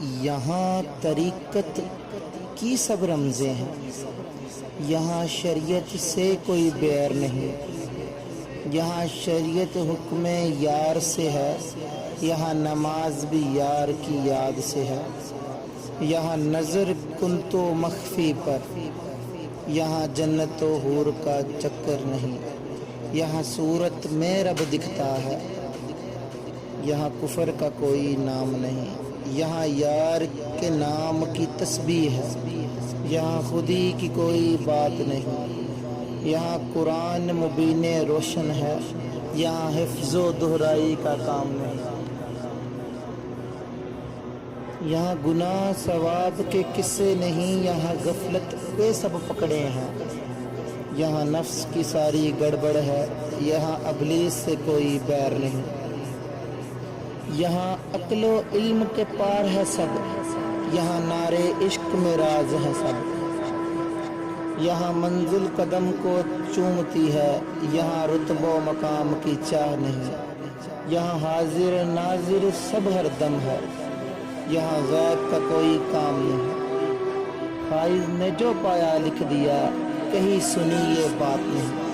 یہاں طریقت کی سب رمزیں ہیں، یہاں شریعت سے کوئی بیر نہیں، یہاں شریعت حکم یار سے ہے، یہاں نماز بھی یار کی یاد سے ہے، یہاں نظر کن تو مخفی پر، یہاں جنت و حور کا چکر نہیں، یہاں صورت میں رب دکھتا ہے، یہاں کفر کا کوئی نام نہیں، یہاں یار کے نام کی تسبیح ہے، یہاں خودی کی کوئی بات نہیں، یہاں قرآن مبین روشن ہے، یہاں حفظ و دہرائی کا کام نہیں، یہاں گناہ ثواب کے قصے نہیں، یہاں غفلت پہ سب پکڑے ہیں، یہاں نفس کی ساری گڑبڑ ہے، یہاں ابلیس سے کوئی بیر نہیں، یہاں عقل و علم کے پار ہے سب، یہاں نعرے عشق میں راز ہے سب، یہاں منزل قدم کو چومتی ہے، یہاں رتبہ و مقام کی چاہ نہیں، یہاں حاضر ناظر سب ہر دم ہے، یہاں غیب کا کوئی کام نہیں، فائز نے جو پایا لکھ دیا، کہیں سنی یہ بات نہیں۔